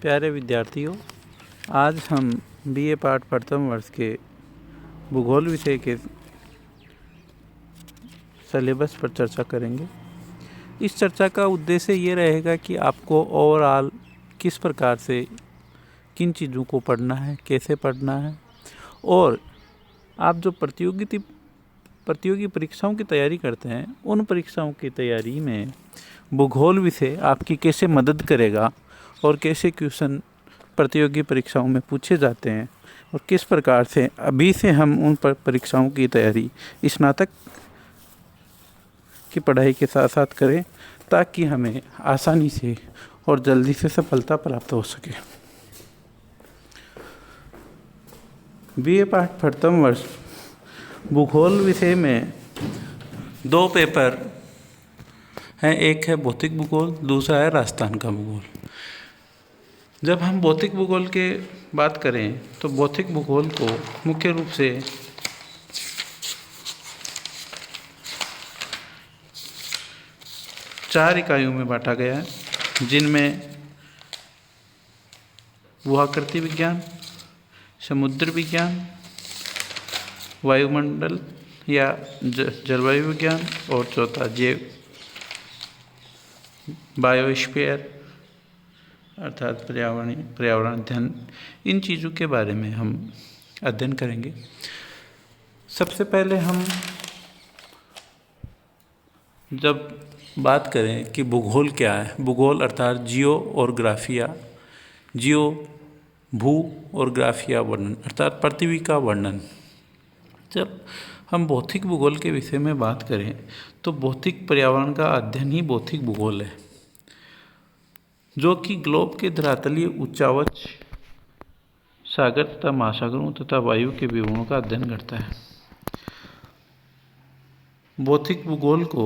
प्यारे विद्यार्थियों, आज हम बीए पाठ प्रथम वर्ष के भूगोल विषय के सिलेबस पर चर्चा करेंगे। इस चर्चा का उद्देश्य ये रहेगा कि आपको ओवरऑल किस प्रकार से किन चीज़ों को पढ़ना है, कैसे पढ़ना है, और आप जो प्रतियोगी परीक्षाओं की तैयारी करते हैं उन परीक्षाओं की तैयारी में भूगोल विषय आपकी कैसे मदद करेगा और कैसे क्वेश्चन प्रतियोगी परीक्षाओं में पूछे जाते हैं और किस प्रकार से अभी से हम उन परीक्षाओं की तैयारी स्नातक की पढ़ाई के साथ साथ करें ताकि हमें आसानी से और जल्दी से सफलता प्राप्त हो सके। बीए पाठ प्रथम वर्ष भूगोल विषय में 2 पेपर हैं, एक है भौतिक भूगोल, दूसरा है राजस्थान का भूगोल। जब हम भौतिक भूगोल के बात करें तो भौतिक भूगोल को मुख्य रूप से 4 इकाइयों में बांटा गया है, जिनमें भूआकृति विज्ञान, समुद्र विज्ञान, वायुमंडल या जलवायु विज्ञान और चौथा बायोस्फीयर अर्थात पर्यावरण अध्ययन। इन चीज़ों के बारे में हम अध्ययन करेंगे। सबसे पहले हम जब बात करें कि भूगोल क्या है, भूगोल अर्थात जियो और ग्राफिया, जियो भू और ग्राफिया वर्णन अर्थात पृथ्वी का वर्णन। जब हम भौतिक भूगोल के विषय में बात करें तो भौतिक पर्यावरण का अध्ययन ही भौतिक भूगोल है, जो कि ग्लोब के धरातलीय उच्चावच, सागर तथा महासागरों तथा वायु के विवरणों का अध्ययन करता है। भौतिक भूगोल को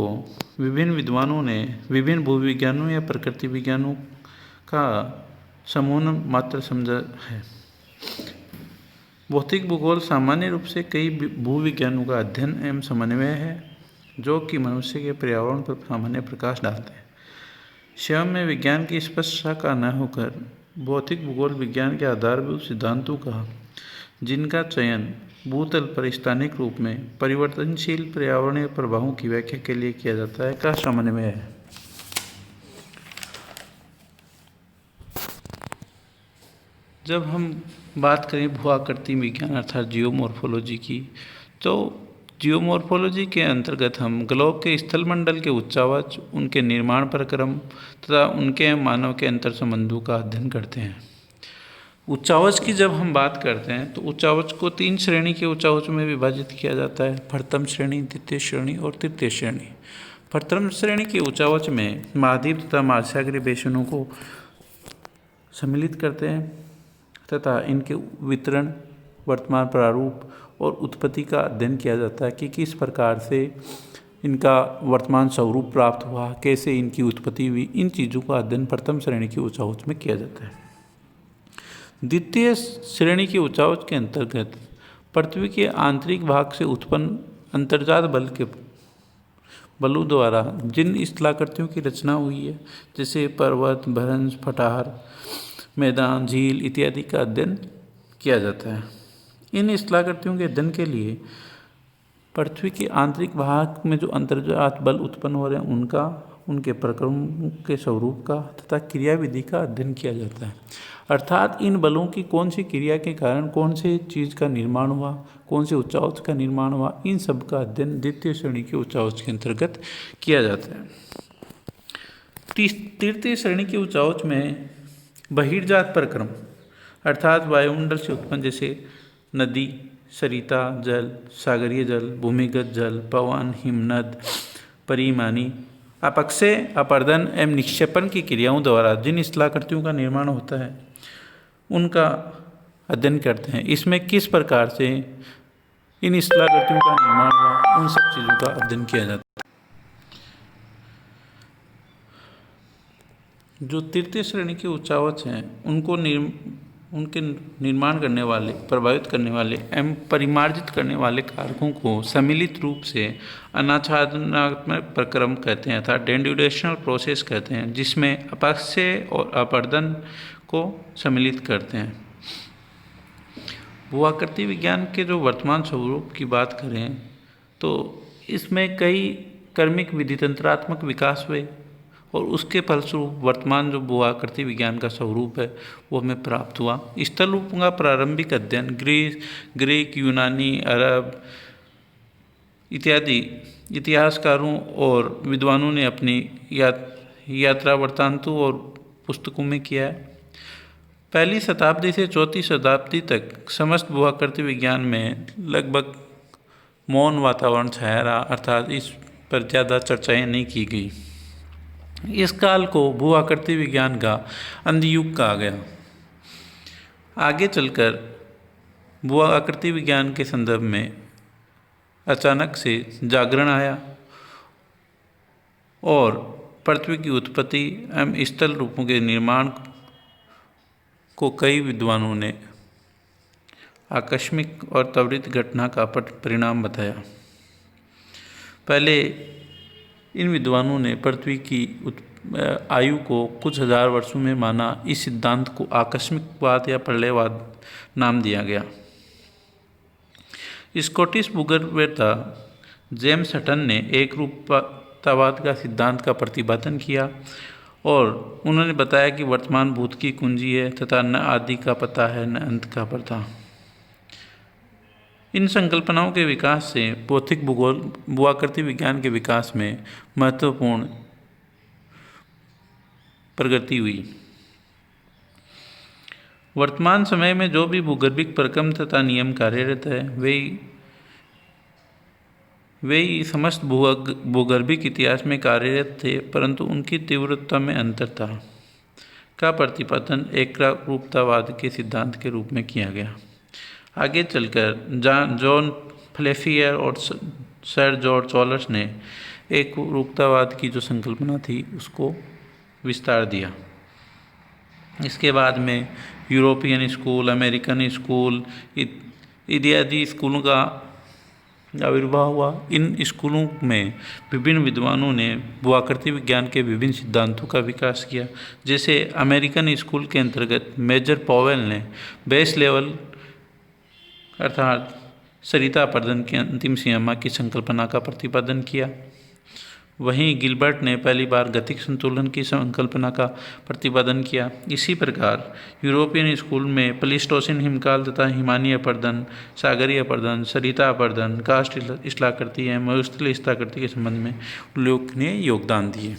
विभिन्न विद्वानों ने विभिन्न भूविज्ञानों या प्रकृति विज्ञानों का समूह मात्र समझा है। भौतिक भूगोल सामान्य रूप से कई भूविज्ञानों का अध्ययन एवं समन्वय है, जो कि मनुष्य के पर्यावरण पर सामान्य प्रकाश डालते हैं। स्वयं में विज्ञान की स्पष्ट शाखा न होकर भौतिक भूगोल विज्ञान के आधारभूत सिद्धांतों का, जिनका चयन भूतल पर स्थानिक रूप में परिवर्तनशील पर्यावरणीय प्रभावों की व्याख्या के लिए किया जाता है, का समन्वय है। जब हम बात करें भूआकृति विज्ञान अर्थात जियोमॉर्फोलॉजी की, तो जियोमॉर्फोलॉजी के अंतर्गत हम ग्लोब के स्थलमंडल के उच्चावच, उनके निर्माण प्रक्रम तथा उनके मानव के अंतर संबंधों का अध्ययन करते हैं। उच्चावच की जब हम बात करते हैं तो उच्चावच को 3 श्रेणी के उच्चावच में विभाजित किया जाता है: प्रथम श्रेणी, द्वितीय श्रेणी और तृतीय श्रेणी। प्रथम श्रेणी के उच्चावच में महाद्वीप तथा महासागरीय बेसिनों को सम्मिलित करते हैं तथा इनके वितरण, वर्तमान प्रारूप और उत्पत्ति का अध्ययन किया जाता है कि किस प्रकार से इनका वर्तमान स्वरूप प्राप्त हुआ, कैसे इनकी उत्पत्ति हुई। इन चीज़ों का अध्ययन प्रथम श्रेणी के उच्चावच में किया जाता है। द्वितीय श्रेणी के उच्चावच के अंतर्गत पृथ्वी के आंतरिक भाग से उत्पन्न अंतर्जात बलों द्वारा जिन स्थलाकृतियों की रचना हुई है, जैसे पर्वत, भ्रंश, पठार, मैदान, झील इत्यादि का अध्ययन किया जाता है। इन स्थलाकृतियों के अध्ययन के लिए पृथ्वी के आंतरिक भाग में जो अंतर्जात बल उत्पन्न हो रहे हैं उनका, उनके प्रक्रम के स्वरूप का तथा क्रियाविधि का अध्ययन किया जाता है। अर्थात इन बलों की कौन सी क्रिया के कारण कौन से चीज़ का निर्माण हुआ, कौन से उच्चावच का निर्माण हुआ, इन सब का अध्ययन द्वितीय श्रेणी के उच्चावच के अंतर्गत किया जाता है। तृतीय श्रेणी के उच्चावच में बहिर्जात प्रक्रम अर्थात वायुमंडल से उत्पन्न, जैसे नदी, सरिता जल, सागरीय जल, भूमिगत जल, पवन, हिमनद, परिमानी, अपक्षय, अपर्दन एवं निक्षेपण की क्रियाओं द्वारा जिन स्थलाकृतियों का निर्माण होता है उनका अध्ययन करते हैं। इसमें किस प्रकार से इन स्थलाकृतियों का निर्माण हुआ, उन सब चीज़ों का अध्ययन किया जाता है। जो तृतीय श्रेणी के उच्चावच हैं उनके निर्माण करने वाले, प्रभावित करने वाले एवं परिमार्जित करने वाले कारकों को सम्मिलित रूप से अनाच्छादनात्मक प्रक्रम कहते हैं अर्थात डेन्यूडेशनल प्रोसेस कहते हैं, जिसमें अपक्षय और अपर्दन को सम्मिलित करते हैं। भूआकृति विज्ञान के जो वर्तमान स्वरूप की बात करें तो इसमें कई क्रमिक विधितंत्रात्मक विकास हुए और उसके फलस्वरूप वर्तमान जो भूआकृति विज्ञान का स्वरूप है वो हमें प्राप्त हुआ। स्थल रूपों का प्रारंभिक अध्ययन ग्रीक, यूनानी, अरब इत्यादि इतिहासकारों और विद्वानों ने अपनी यात्रा वृत्तांतों और पुस्तकों में किया है। पहली शताब्दी से चौथी शताब्दी तक समस्त भूआकृति विज्ञान में लगभग मौन वातावरण छाया रहा, अर्थात इस पर ज़्यादा चर्चाएं नहीं की गई। इस काल को भूआकृति विज्ञान का अंधयुग कहा गया। आगे चलकर भूआकृति विज्ञान के संदर्भ में अचानक से जागरण आया और पृथ्वी की उत्पत्ति एवं स्थल रूपों के निर्माण को कई विद्वानों ने आकस्मिक और त्वरित घटना का परिणाम बताया। पहले इन विद्वानों ने पृथ्वी की आयु को कुछ हजार वर्षों में माना। इस सिद्धांत को आकस्मिकवाद या प्रलयवाद नाम दिया गया। स्कॉटिश भूगर्भवेत्ता जेम्स हटन ने एक रूपतावाद का सिद्धांत का प्रतिपादन किया और उन्होंने बताया कि वर्तमान भूत की कुंजी है तथा न आदि का पता है न अंत का पता। इन संकल्पनाओं के विकास से भौतिक भूगोल भूआकृति विज्ञान के विकास में महत्वपूर्ण प्रगति हुई। वर्तमान समय में जो भी भूगर्भिक प्रक्रम तथा नियम कार्यरत है वे समस्त भूगर्भिक इतिहास में कार्यरत थे, परंतु उनकी तीव्रता में अंतर था का प्रतिपादन एक रूपतावाद के सिद्धांत के रूप में किया गया। आगे चलकर जॉन फ्लेफियर और सर जॉर्ज चॉलर्स ने एक रूपतावाद की जो संकल्पना थी उसको विस्तार दिया। इसके बाद में यूरोपियन स्कूल, अमेरिकन स्कूल इत्यादि स्कूलों का आविर्भाव हुआ। इन स्कूलों में विभिन्न विद्वानों ने भूआकृति विज्ञान के विभिन्न सिद्धांतों का विकास किया। जैसे अमेरिकन स्कूल के अंतर्गत मेजर पॉवेल ने बेस लेवल अर्थात सरिता अपरदन की अंतिम सीमा की संकल्पना का प्रतिपादन किया। वहीं गिलबर्ट ने पहली बार गतिक संतुलन की संकल्पना का प्रतिपादन किया। इसी प्रकार यूरोपियन स्कूल में प्लीस्टोसिन हिमकाल तथा हिमानी अपरदन, सागरीय अपरदन, सरिता अपरदन, कास्ट स्थलाकृति एवं मरुस्थलीय स्थलाकृति के संबंध में उल्लेखनीय योगदान दिए।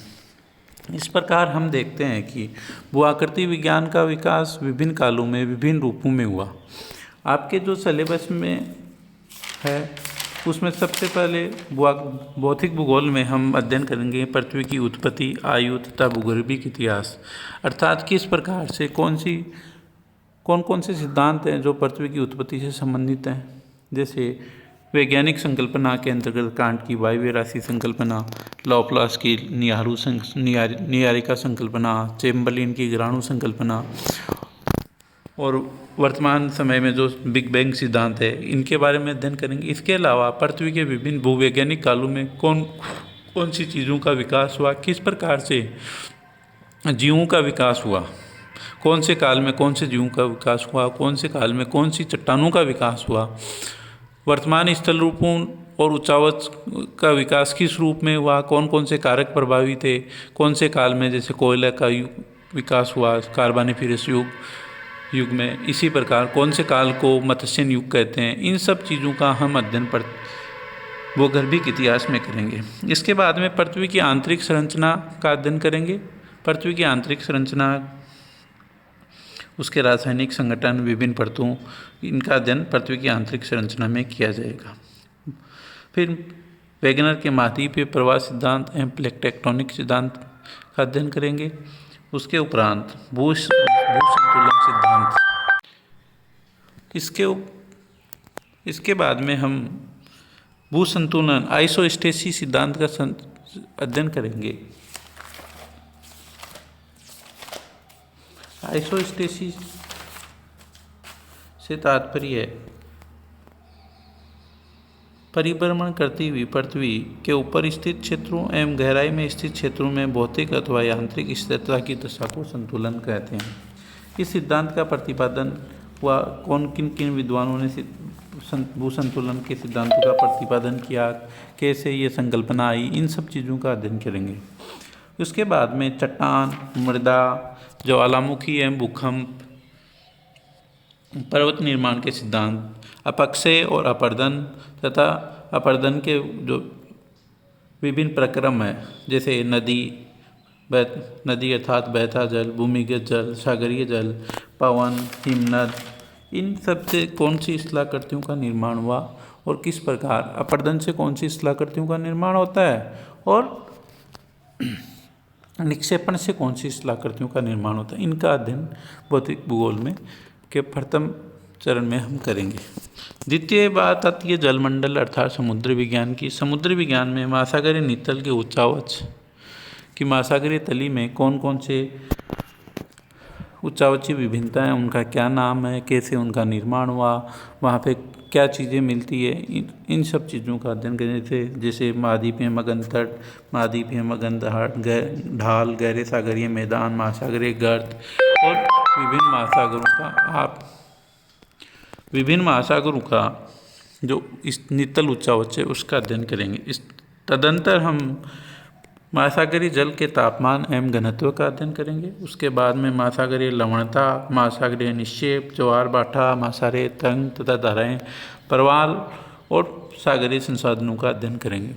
इस प्रकार हम देखते हैं कि भूआकृति विज्ञान का विकास विभिन्न कालों में विभिन्न रूपों में हुआ। आपके जो सिलेबस में है उसमें सबसे पहले भौतिक भूगोल में हम अध्ययन करेंगे पृथ्वी की उत्पत्ति, आयु तथा भूगर्भिक इतिहास, अर्थात किस प्रकार से कौन कौन से सिद्धांत हैं जो पृथ्वी की उत्पत्ति से संबंधित हैं। जैसे वैज्ञानिक संकल्पना के अंतर्गत कांट की वायवीय राशि संकल्पना, लॉपलास की नीहारिका संकल्पना, चैम्बरलिन की ग्राणु संकल्पना और वर्तमान समय में जो बिग बैंग सिद्धांत है इनके बारे में अध्ययन करेंगे। इसके अलावा पृथ्वी के विभिन्न भूवैज्ञानिक कालों में कौन सी चीज़ों का विकास हुआ, किस प्रकार से जीवों का विकास हुआ, कौन से काल में कौन से जीवों का विकास हुआ, कौन से काल में कौन सी चट्टानों का विकास हुआ, वर्तमान स्थल रूपों और उच्चावच का विकास किस रूप में हुआ, कौन कौन से कारक प्रभावी थे, कौन से काल में जैसे कोयला का विकास हुआ कार्बोनिफेरस युग में, इसी प्रकार कौन से काल को मत्स्यन युग कहते हैं। इन सब चीज़ों का हम अध्ययन भूगर्भिक इतिहास में करेंगे। इसके बाद में पृथ्वी की आंतरिक संरचना का अध्ययन करेंगे। पृथ्वी की आंतरिक संरचना, उसके रासायनिक संगठन, विभिन्न परतों, इनका अध्ययन पृथ्वी की आंतरिक संरचना में किया जाएगा। फिर वेगनर के महाद्वीपीय प्रवाह सिद्धांत एवं प्लेट टेक्टोनिक सिद्धांत का अध्ययन करेंगे। उसके उपरांत भूसंतुलन सिद्धांत, इसके बाद में हम भूसंतुलन आइसोस्टेसिस सिद्धांत का अध्ययन करेंगे। आइसोस्टेसिस से तात्पर्य परिभ्रमण करती हुई पृथ्वी के ऊपर स्थित क्षेत्रों एवं गहराई में स्थित क्षेत्रों में भौतिक अथवा यांत्रिक स्थिरता की दशा को संतुलन कहते हैं। इस सिद्धांत का प्रतिपादन हुआ, किन किन विद्वानों ने भू संतुलन के सिद्धांतों का प्रतिपादन किया, कैसे ये संकल्पना आई, इन सब चीज़ों का अध्ययन करेंगे। उसके बाद में चट्टान, मृदा, ज्वालामुखी एवं भूकंप, पर्वत निर्माण के सिद्धांत, अपक्षय और अपर्दन तथा अपर्दन के जो विभिन्न प्रक्रम है, जैसे नदी अर्थात बहता जल, भूमिगत जल, सागरीय जल, पवन, हिमनद, इन सब से कौन सी शिलाकृतियों का निर्माण हुआ और किस प्रकार, अपर्दन से कौन सी शिलाकृतियों का निर्माण होता है और निक्षेपण से कौन सी शिलाकृतियों का निर्माण होता है, इनका अध्ययन भौतिक भूगोल में के प्रथम चरण में हम करेंगे। द्वितीय बात आती है जलमंडल अर्थात समुद्र विज्ञान की। समुद्र विज्ञान में महासागरीय नितल के उच्चावच कि महासागरीय तली में कौन कौन से उच्चावची विभिन्नता है, उनका क्या नाम है, कैसे उनका निर्माण हुआ, वहाँ पे क्या चीज़ें मिलती है, इन सब चीज़ों का अध्ययन करने से, जैसे महाद्वीपीय मगन तट, महाद्वीपीय मगन ढाल, गहरे सागरीय मैदान, महासागरीय गर्त और विभिन्न महासागरों का जो इस नितल उच्चावच है उसका अध्ययन करेंगे। इस तदंतर हम महासागरीय जल के तापमान एवं घनत्व का अध्ययन करेंगे। उसके बाद में महासागरीय लवणता, महासागरीय निक्षेप, ज्वार भाटा, महासागरीय तरंग तथा धाराएं, प्रवाल और सागरीय संसाधनों का अध्ययन करेंगे।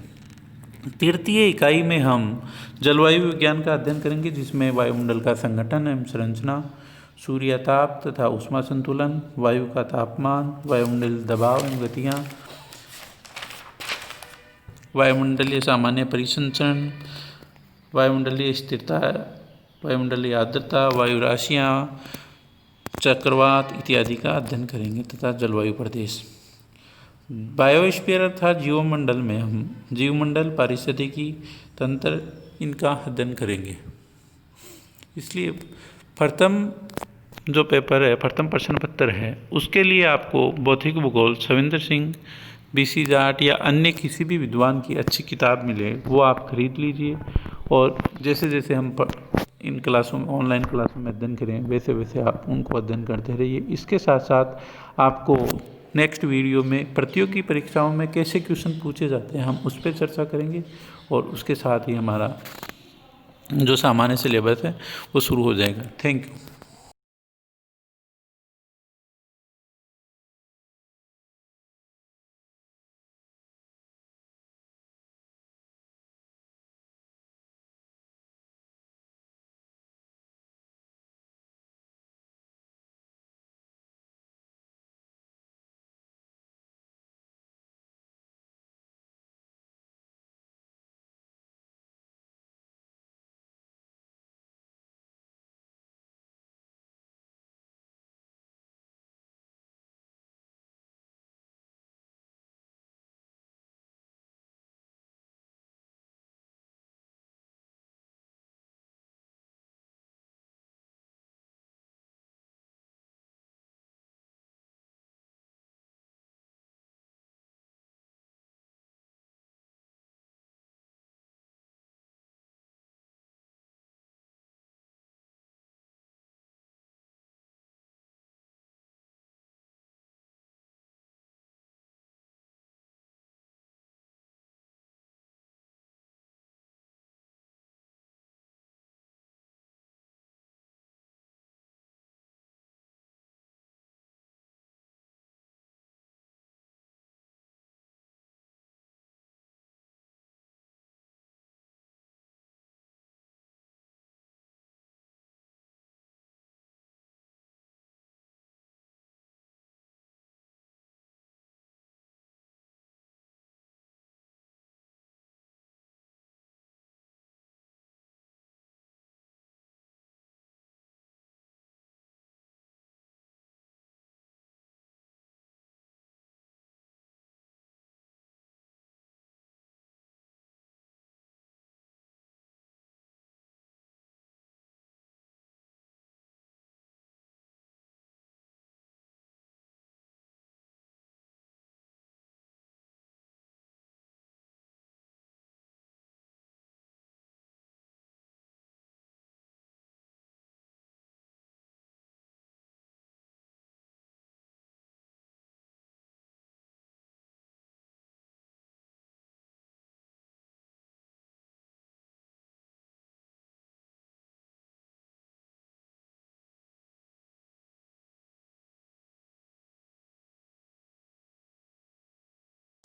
तृतीय इकाई में हम जलवायु विज्ञान का अध्ययन करेंगे, जिसमें वायुमंडल का संगठन एवं संरचना, सूर्य ताप तथा ऊष्मा संतुलन, वायु का तापमान, वायुमंडलीय दबाव एवं गतियाँ, वायुमंडलीय सामान्य परिसंचरण, वायुमंडलीय स्थिरता, वायुमंडलीय आर्द्रता, वायु राशियाँ, चक्रवात इत्यादि का अध्ययन करेंगे तथा जलवायु प्रदेश। बायोस्फीयर अर्थात जीवमंडल में हम जीवमंडल, पारिस्थितिकी तंत्र, इनका अध्ययन करेंगे। इसलिए प्रथम जो पेपर है, प्रथम प्रश्न पत्र है, उसके लिए आपको भौतिक भूगोल सविंदर सिंह, BC जाट या अन्य किसी भी विद्वान की अच्छी किताब मिले वो आप खरीद लीजिए, और जैसे जैसे हम इन क्लासों में, ऑनलाइन क्लासों में अध्ययन करें, वैसे वैसे आप उनको अध्ययन करते रहिए। इसके साथ साथ आपको नेक्स्ट वीडियो में प्रतियोगी परीक्षाओं में कैसे क्वेश्चन पूछे जाते हैं हम उस पर चर्चा करेंगे, और उसके साथ ही हमारा जो सामान्य सिलेबस है वो शुरू हो जाएगा। Thank you.